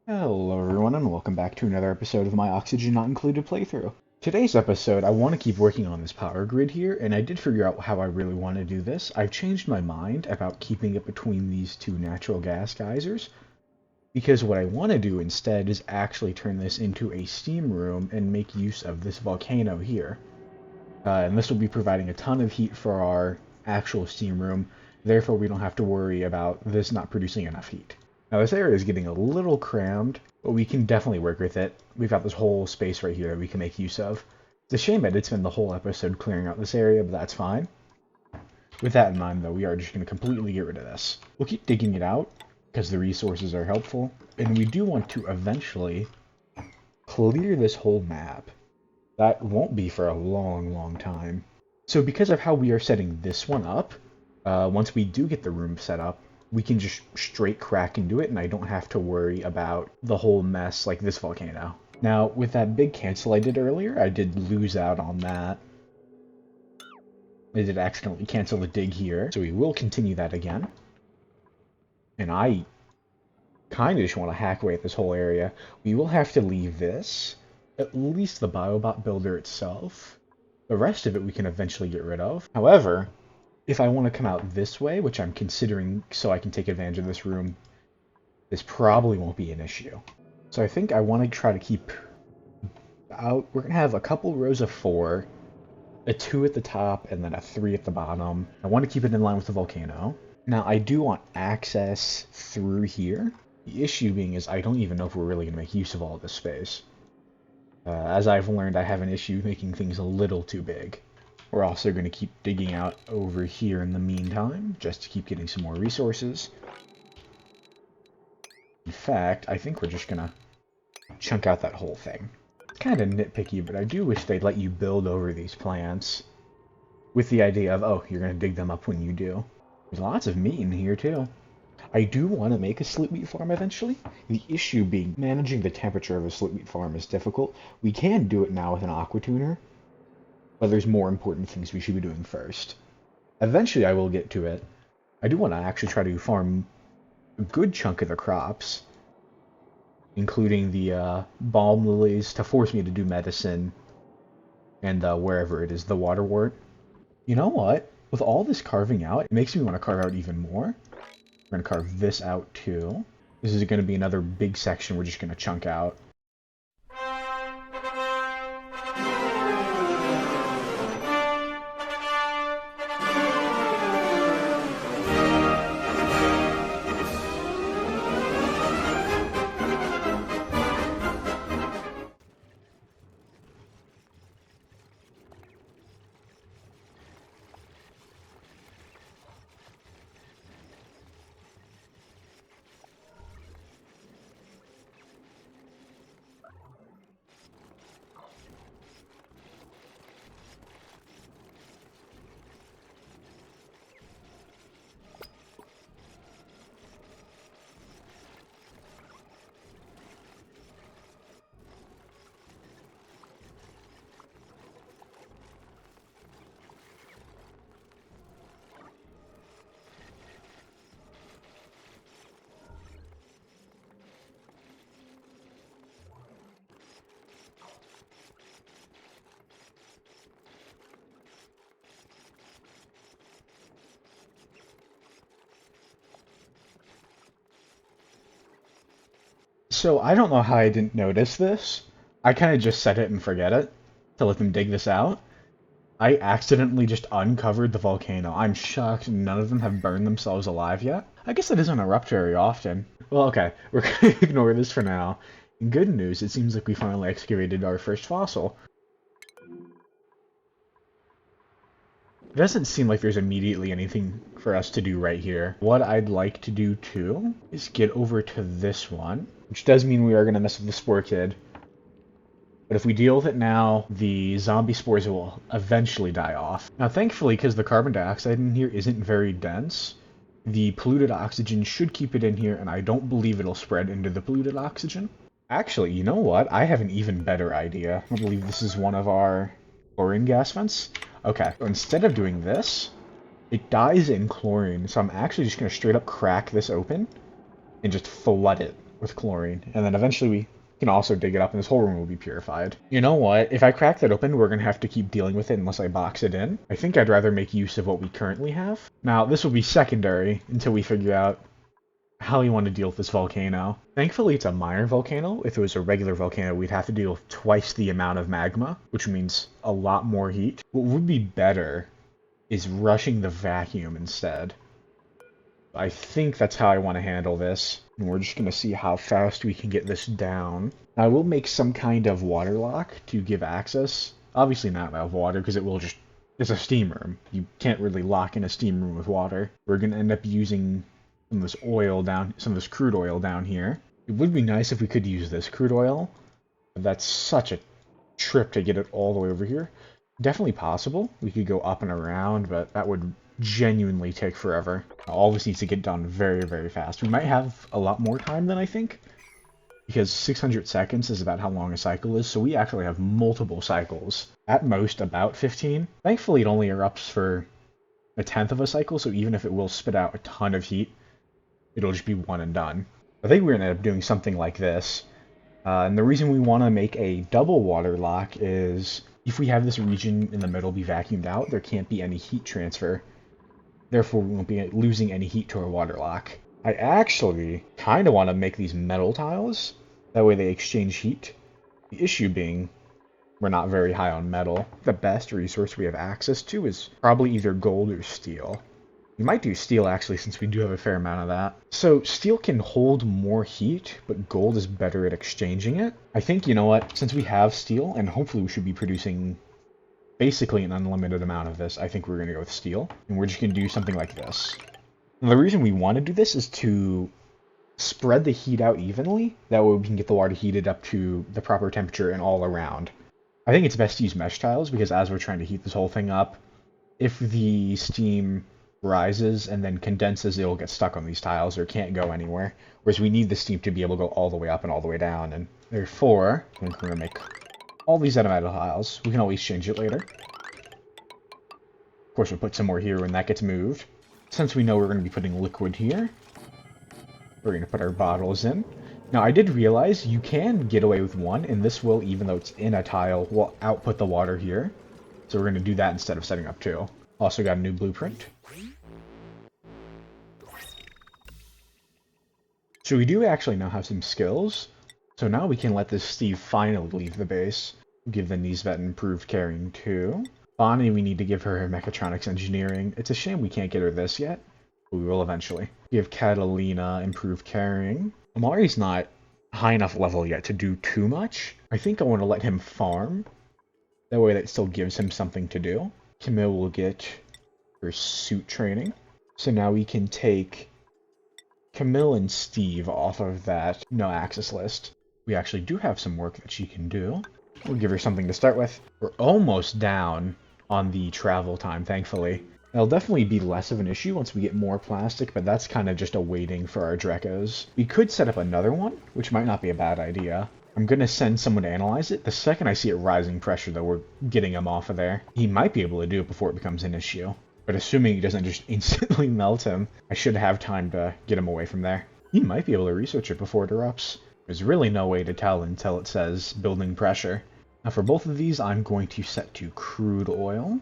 Hello everyone and welcome back to another episode of my Oxygen Not Included playthrough. Today's episode, I want to keep working on this power grid here, and I did figure out how I really want to do this. I've changed my mind about keeping it between these two natural gas geysers, because what I want to do instead is actually turn this into a steam room and make use of this volcano here. And this will be providing a ton of heat for our actual steam room, therefore we don't have to worry about this not producing enough heat. Now this area is getting a little crammed, but we can definitely work with it. We've got this whole space right here that we can make use of. It's a shame I did spend the whole episode clearing out this area, but that's fine. With that in mind though, we are just going to completely get rid of this. We'll keep digging it out, because the resources are helpful, and we do want to eventually clear this whole map. That won't be for a long time. So because of how we are setting this one up, once we do get the room set up, we can just straight crack into it and I don't have to worry about the whole mess like this volcano. Now, with that big cancel I did earlier, I did lose out on that. I did accidentally cancel the dig here, so we will continue that again. And I kind of just want to hack away at this whole area. We will have to leave this, at least the Biobot builder itself. The rest of it we can eventually get rid of. However, if I want to come out this way, which I'm considering so I can take advantage of this room, this probably won't be an issue. So I think I want to try to keep out, we're going to have a couple rows of 4, a 2 at the top, and then a 3 at the bottom. I want to keep it in line with the volcano. Now I do want access through here. The issue being is I don't even know if we're really going to make use of all this space. As I've learned, I have an issue making things a little too big. We're also going to keep digging out over here in the meantime, just to keep getting some more resources. In fact, I think we're just going to chunk out that whole thing. It's kind of nitpicky, but I do wish they'd let you build over these plants with the idea of, oh, you're going to dig them up when you do. There's lots of meat in here, too. I do want to make a slip meat farm eventually. The issue being managing the temperature of a slip meat farm is difficult. We can do it now with an aqua tuner, but there's more important things we should be doing first. Eventually I will get to it. I do want to actually try to farm a good chunk of the crops, including the balm lilies, to force me to do medicine, and wherever it is, the waterwort. You know what? With all this carving out, it makes me want to carve out even more. We're going to carve this out too. This is going to be another big section we're just going to chunk out. So I don't know how I didn't notice this. I kind of just set it and forget it to let them dig this out. I accidentally just uncovered the volcano. I'm shocked none of them have burned themselves alive yet. I guess that doesn't erupt very often. Well, okay, we're gonna ignore this for now. In good news, it seems like we finally excavated our first fossil. It doesn't seem like there's immediately anything for us to do right here. What I'd like to do too is get over to this one, which does mean we are going to mess with the spore kid. But if we deal with it now, the zombie spores will eventually die off. Now thankfully, because the carbon dioxide in here isn't very dense, the polluted oxygen should keep it in here, and I don't believe it'll spread into the polluted oxygen. Actually, you know what? I have an even better idea. I believe this is one of our chlorine gas vents. Okay, so instead of doing this, it dies in chlorine, so I'm actually just going to straight up crack this open and just flood it with chlorine, and then eventually we can also dig it up and this whole room will be purified. You know what? If I crack that open, we're going to have to keep dealing with it unless I box it in. I think I'd rather make use of what we currently have. Now, this will be secondary until we figure out how we want to deal with this volcano. Thankfully, it's a minor volcano. If it was a regular volcano, we'd have to deal with twice the amount of magma, which means a lot more heat. What would be better is rushing the vacuum instead. I think that's how I want to handle this. And we're just going to see how fast we can get this down. I will make some kind of water lock to give access. Obviously not of water, because it will just... It's a steam room. You can't really lock in a steam room with water. We're going to end up using some of this oil down, some of this crude oil down here. It would be nice if we could use this crude oil, but that's such a trip to get it all the way over here. Definitely possible. We could go up and around, but that would genuinely take forever. All this needs to get done very, very fast. We might have a lot more time than I think, because 600 seconds is about how long a cycle is, so we actually have multiple cycles. At most, about 15. Thankfully, it only erupts for a tenth of a cycle, so even if it will spit out a ton of heat, it'll just be one and done. I think we're going to end up doing something like this. And the reason we want to make a double water lock is if we have this region in the middle be vacuumed out, there can't be any heat transfer. Therefore, we won't be losing any heat to our water lock. I actually kind of want to make these metal tiles. That way they exchange heat. The issue being, we're not very high on metal. The best resource we have access to is probably either gold or steel. We might do steel, actually, since we do have a fair amount of that. So, steel can hold more heat, but gold is better at exchanging it. I think, you know what, since we have steel, and hopefully we should be producing basically an unlimited amount of this, I think we're going to go with steel. And we're just going to do something like this. And the reason we want to do this is to spread the heat out evenly. That way we can get the water heated up to the proper temperature and all around. I think it's best to use mesh tiles, because as we're trying to heat this whole thing up, if the steam rises and then condenses, it'll get stuck on these tiles or can't go anywhere. Whereas we need the steam to be able to go all the way up and all the way down. And therefore, we're going to make all these out of metal tiles. We can always change it later. Of course, we'll put some more here when that gets moved. Since we know we're going to be putting liquid here, we're going to put our bottles in. Now, I did realize you can get away with one, and this will, even though it's in a tile, will output the water here. So we're going to do that instead of setting up two. Also got a new blueprint. So we do actually now have some skills. So now we can let this Steve finally leave the base. Give the Nisvet improved carrying too. Bonnie, we need to give her mechatronics engineering. It's a shame we can't get her this yet, but we will eventually. Give Catalina improved carrying. Amari's not high enough level yet to do too much. I think I want to let him farm. That way that still gives him something to do. Camille will get her suit training. So now we can take Camille and Steve off of that no access list. We actually do have some work that she can do. We'll give her something to start with. We're almost down on the travel time, thankfully. It'll definitely be less of an issue once we get more plastic, but that's kind of just a waiting for our Drekos. We could set up another one, which might not be a bad idea. I'm going to send someone to analyze it. The second I see it rising pressure, though, we're getting him off of there. He might be able to do it before it becomes an issue. But assuming he doesn't just instantly melt him, I should have time to get him away from there. He might be able to research it before it erupts. There's really no way to tell until it says building pressure. Now for both of these, I'm going to set to crude oil.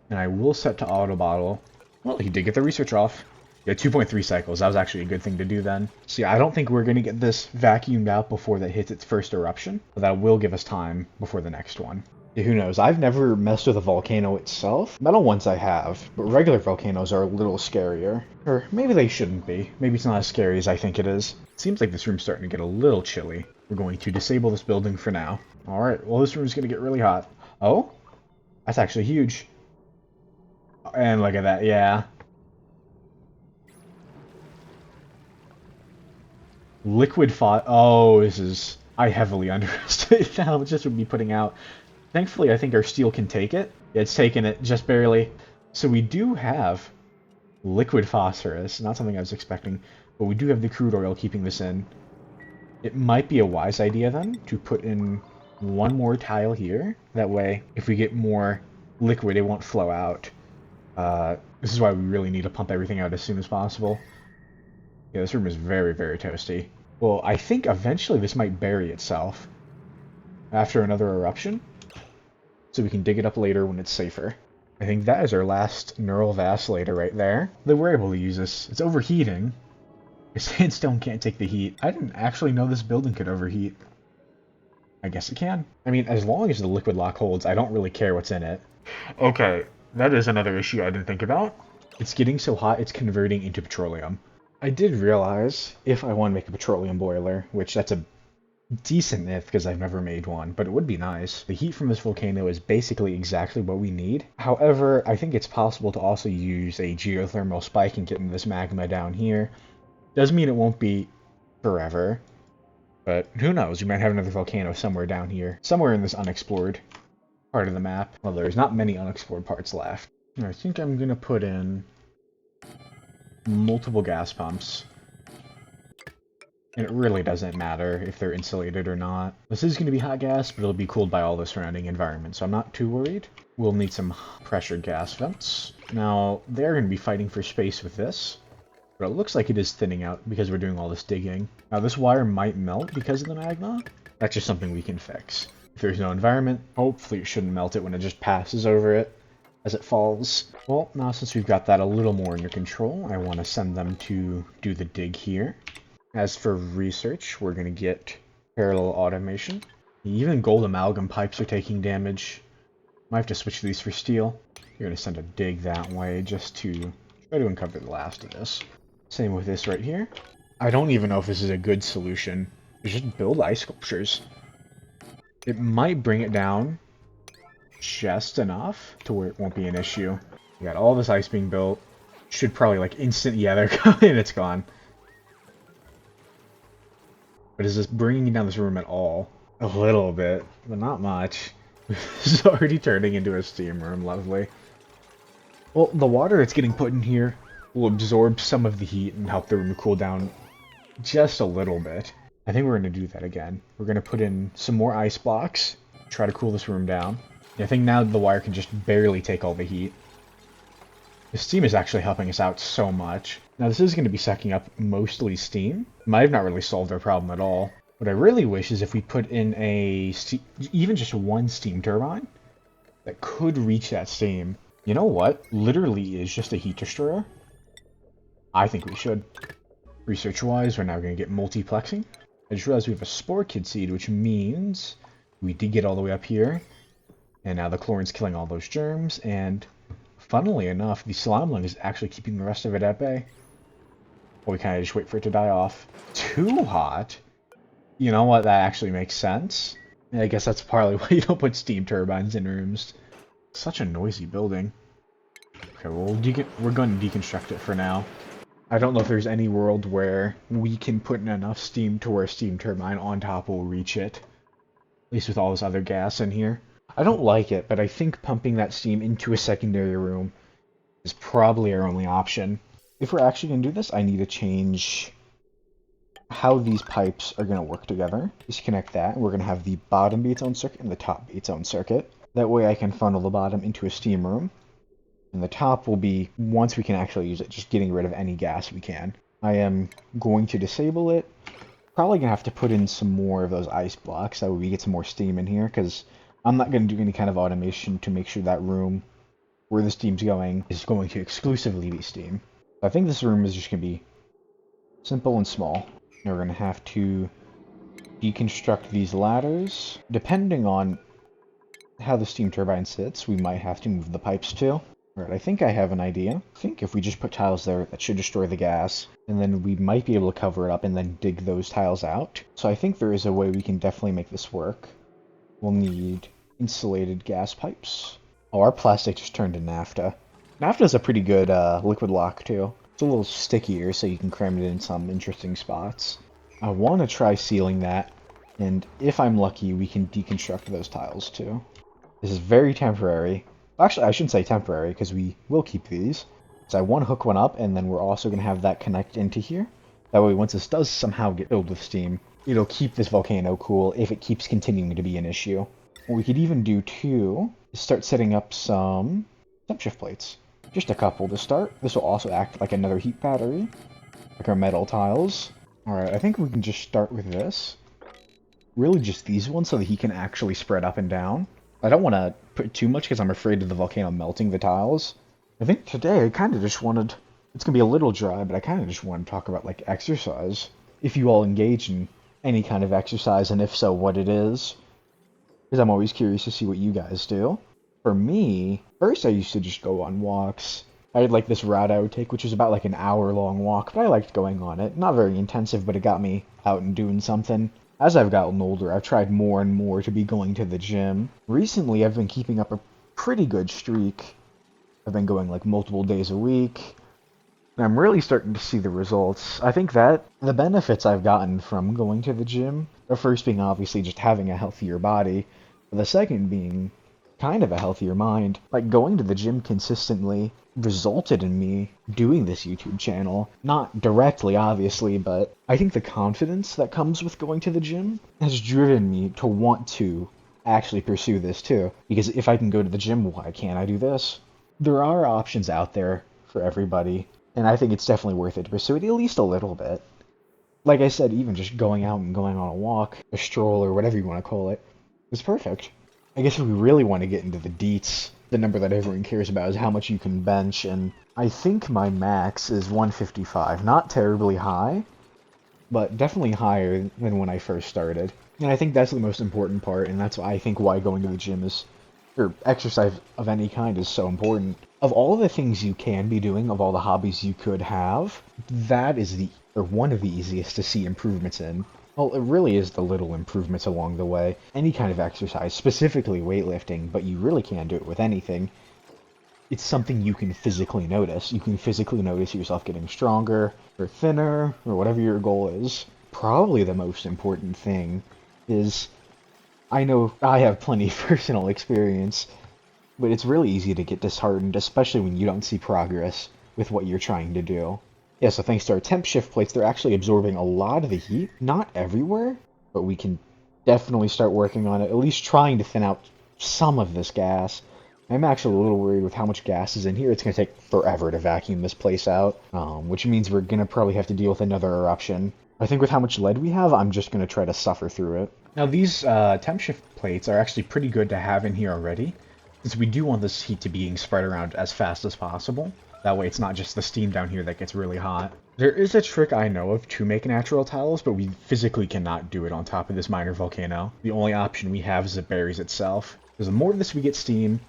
And I will set to auto bottle. Well, he did get the research off. Yeah, 2.3 cycles. That was actually a good thing to do then. So yeah, I don't think we're going to get this vacuumed out before that hits its first eruption. But that will give us time before the next one. Yeah, who knows? I've never messed with a volcano itself. Metal ones I have, but regular volcanoes are a little scarier. Or maybe they shouldn't be. Maybe it's not as scary as I think it is. It seems like this room's starting to get a little chilly. We're going to disable this building for now. Alright, well this room's going to get really hot. Oh? That's actually huge. And look at that, yeah. Liquid fog. Oh, this is... I heavily underestimated how much this would be putting out. Thankfully, I think our steel can take it. It's taken it just barely. So we do have liquid phosphorus. Not something I was expecting. But we do have the crude oil keeping this in. It might be a wise idea, then, to put in one more tile here. That way, if we get more liquid, it won't flow out. This is why we really need to pump everything out as soon as possible. Yeah, this room is very, very toasty. Well, I think eventually this might bury itself after another eruption, so we can dig it up later when it's safer. I think that is our last neural vacillator right there. That we're able to use this. It's overheating. Sandstone can't take the heat. I didn't actually know this building could overheat. I guess it can. I mean, as long as the liquid lock holds, I don't really care what's in it. Okay, that is another issue I didn't think about. It's getting so hot, it's converting into petroleum. I did realize if I want to make a petroleum boiler, which that's a decent if because I've never made one, but it would be nice. The heat from this volcano is basically exactly what we need. However, I think it's possible to also use a geothermal spike and get this magma down here. Does mean it won't be forever, but who knows? We might have another volcano somewhere down here, somewhere in this unexplored part of the map. Well, there's not many unexplored parts left. I think I'm gonna put in multiple gas pumps. And it really doesn't matter if they're insulated or not. This is going to be hot gas, but it'll be cooled by all the surrounding environment, so I'm not too worried. We'll need some pressured gas vents. Now, they're going to be fighting for space with this, but it looks like it is thinning out because we're doing all this digging. Now, this wire might melt because of the magma. That's just something we can fix. If there's no environment, hopefully it shouldn't melt it when it just passes over it as it falls. Well, now since we've got that a little more under control, I want to send them to do the dig here. As for research, we're going to get parallel automation. Even gold amalgam pipes are taking damage. Might have to switch these for steel. You're going to send a dig that way just to try to uncover the last of this. Same with this right here. I don't even know if this is a good solution. Just build ice sculptures. It might bring it down just enough to where it won't be an issue. We got all this ice being built. Should probably like instant, yeah, they're coming, it's gone. But is this bringing down this room at all? A little bit, but not much. It's already turning into a steam room, lovely. Well, the water that's getting put in here will absorb some of the heat and help the room cool down just a little bit. I think we're going to do that again. We're going to put in some more ice blocks, try to cool this room down. I think now the wire can just barely take all the heat. The steam is actually helping us out so much. Now this is going to be sucking up mostly steam. Might have not really solved our problem at all. What I really wish is if we put in even just one steam turbine that could reach that steam. You know what? Literally is just a heat destroyer. I think we should. Research-wise, we're now going to get multiplexing. I just realized we have a spore kid seed, which means we did get all the way up here. And now the chlorine's killing all those germs, and funnily enough, the slime lung is actually keeping the rest of it at bay. Well, we kind of just wait for it to die off. Too hot? You know what? That actually makes sense. I guess that's partly why you don't put steam turbines in rooms. Such a noisy building. Okay, well, we're going to deconstruct it for now. I don't know if there's any world where we can put in enough steam to where a steam turbine on top will reach it. At least with all this other gas in here. I don't like it, but I think pumping that steam into a secondary room is probably our only option. If we're actually going to do this, I need to change how these pipes are going to work together. Disconnect that, and we're going to have the bottom be its own circuit and the top be its own circuit. That way I can funnel the bottom into a steam room, and the top will be, once we can actually use it, just getting rid of any gas we can. I am going to disable it. Probably going to have to put in some more of those ice blocks, that way we get some more steam in here, because I'm not going to do any kind of automation to make sure that room where the steam's going is going to exclusively be steam. I think this room is just going to be simple and small. Now we're going to have to deconstruct these ladders. Depending on how the steam turbine sits, we might have to move the pipes too. Alright, I think I have an idea. I think if we just put tiles there, that should destroy the gas. And then we might be able to cover it up and then dig those tiles out. So I think there is a way we can definitely make this work. We'll need insulated gas pipes. Oh, our plastic just turned to naphtha. Naphtha's a pretty good liquid lock too. It's a little stickier, so you can cram it in some interesting spots. I want to try sealing that, and if I'm lucky, we can deconstruct those tiles too. This is very temporary. Actually, I shouldn't say temporary, because we will keep these. So I want to hook one up, and then we're also going to have that connect into here. That way, once this does somehow get filled with steam, it'll keep this volcano cool if it keeps continuing to be an issue. What we could even do, too, is start setting up some temp shift plates. Just a couple to start. This will also act like another heat battery, like our metal tiles. Alright, I think we can just start with this. Really just these ones so that he can actually spread up and down. I don't want to put too much because I'm afraid of the volcano melting the tiles. I think today I kind of just wanted... It's going to be a little dry, but I kind of just want to talk about, like, exercise. If you all engage in any kind of exercise, and if so, what it is. Because I'm always curious to see what you guys do. For me, first I used to just go on walks. I had, like, this route I would take, which was about, like, an hour-long walk, but I liked going on it. Not very intensive, but it got me out and doing something. As I've gotten older, I've tried more and more to be going to the gym. Recently, I've been keeping up a pretty good streak. I've been going, like, multiple days a week. And I'm really starting to see the results. I think that the benefits I've gotten from going to the gym, the first being obviously just having a healthier body, but the second being kind of a healthier mind. Like, going to the gym consistently resulted in me doing this YouTube channel. Not directly, obviously, but I think the confidence that comes with going to the gym has driven me to want to actually pursue this too. Because if I can go to the gym, why can't I do this? There are options out there for everybody, and I think it's definitely worth it to pursue it at least a little bit. Like I said, even just going out and going on a walk, a stroll, or whatever you want to call it, is perfect. I guess if we really want to get into the deets, the number that everyone cares about is how much you can bench, and I think my max is 155. Not terribly high, but definitely higher than when I first started. And I think that's the most important part, and that's why I think why going to the gym is, or exercise of any kind is so important. Of all the things you can be doing, of all the hobbies you could have, that is one of the easiest to see improvements in. Well, it really is the little improvements along the way. Any kind of exercise, specifically weightlifting, but you really can do it with anything. It's something you can physically notice. You can physically notice yourself getting stronger, or thinner, or whatever your goal is. Probably the most important thing is, I know I have plenty of personal experience, but it's really easy to get disheartened, especially when you don't see progress with what you're trying to do. Yeah, so thanks to our temp shift plates, they're actually absorbing a lot of the heat. Not everywhere, but we can definitely start working on it, at least trying to thin out some of this gas. I'm actually a little worried with how much gas is in here. It's going to take forever to vacuum this place out, which means we're going to probably have to deal with another eruption. I think with how much lead we have, I'm just going to try to suffer through it. Now, these temp shift plates are actually pretty good to have in here already, since we do want this heat to be being spread around as fast as possible. That way it's not just the steam down here that gets really hot. There is a trick I know of to make natural tiles, but we physically cannot do it on top of this minor volcano. The only option we have is it buries itself. Because the more of this we get steam,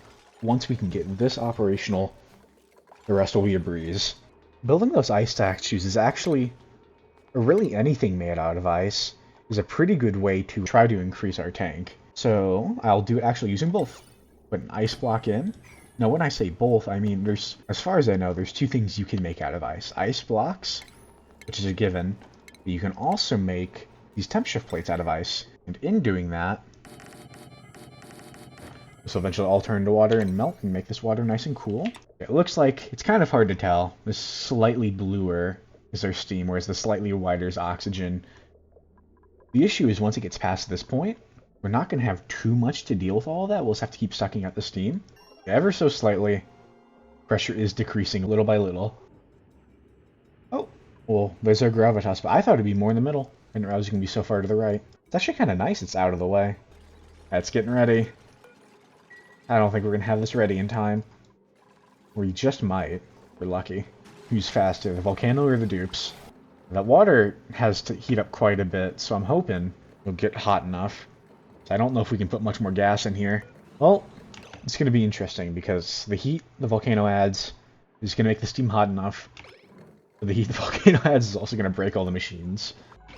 once we can get this operational, the rest will be a breeze. Building those ice statues is actually, or really anything made out of ice, is a pretty good way to try to increase our tank. So I'll do it actually using both. Put an ice block in. Now, when I say both, I mean there's, as far as I know, there's two things you can make out of ice. Ice blocks, which is a given, but you can also make these temp shift plates out of ice. And in doing that, this will eventually all turn to water and melt and make this water nice and cool. It looks like, it's kind of hard to tell. This slightly bluer is our steam, whereas the slightly whiter is oxygen. The issue is once it gets past this point, we're not going to have too much to deal with all of that. We'll just have to keep sucking out the steam. Ever so slightly, pressure is decreasing little by little. Oh, well, there's our gravitas, but I thought it'd be more in the middle. I didn't realize it was going to be so far to the right. It's actually kind of nice it's out of the way. That's getting ready. I don't think we're going to have this ready in time. We just might. We're lucky. Who's faster, the volcano or the dupes? That water has to heat up quite a bit, so I'm hoping it'll get hot enough. So I don't know if we can put much more gas in here. Well, it's going to be interesting because the heat the volcano adds is going to make the steam hot enough. But the heat the volcano adds is also going to break all the machines.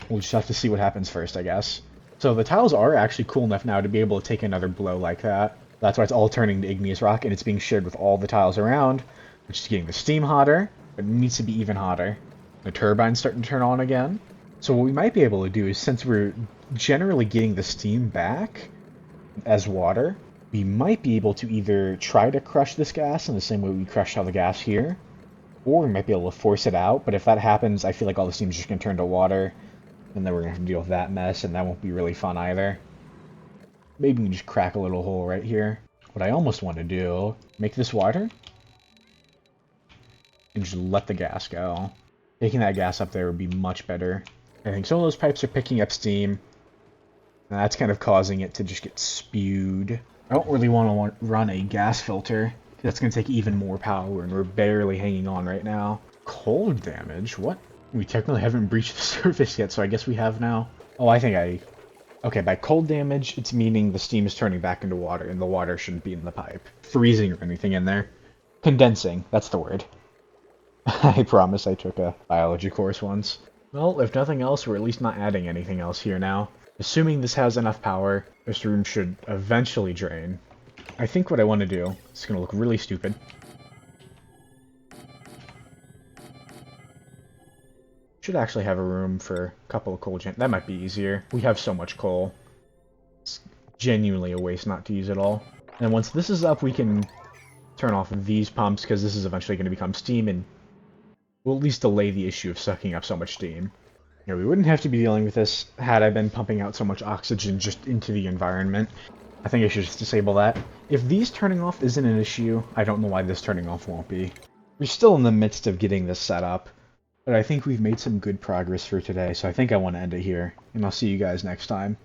We'll just have to see what happens first, I guess. So the tiles are actually cool enough now to be able to take another blow like that. That's why it's all turning to igneous rock, and it's being shared with all the tiles around, which is getting the steam hotter, but it needs to be even hotter. The turbine's starting to turn on again. So what we might be able to do is, since we're generally getting the steam back as water, we might be able to either try to crush this gas in the same way we crushed all the gas here, or we might be able to force it out, but if that happens, I feel like all the steam's just going to turn to water, and then we're going to have to deal with that mess, and that won't be really fun either. Maybe we can just crack a little hole right here. What I almost want to do, make this water, and just let the gas go. Taking that gas up there would be much better I think some of those pipes are picking up steam, and that's kind of causing it to just get spewed. I don't really want to run a gas filter. That's going to take even more power, and we're barely hanging on right now. Cold damage? What? We technically haven't breached the surface yet, so I guess we have now. Oh, Okay, by cold damage, it's meaning the steam is turning back into water, and the water shouldn't be in the pipe. Freezing or anything in there. Condensing, that's the word. I promise I took a biology course once. Well, if nothing else, we're at least not adding anything else here now. Assuming this has enough power, this room should eventually drain. I think what I want to do, it's going to look really stupid. Should actually have a room for a couple of coal gen. That might be easier. We have so much coal. It's genuinely a waste not to use it all. And once this is up, we can turn off these pumps, because this is eventually going to become steam, and will at least delay the issue of sucking up so much steam. You know, we wouldn't have to be dealing with this had I been pumping out so much oxygen just into the environment. I think I should just disable that. If these turning off isn't an issue, I don't know why this turning off won't be. We're still in the midst of getting this set up, but I think we've made some good progress for today, so I think I want to end it here, and I'll see you guys next time.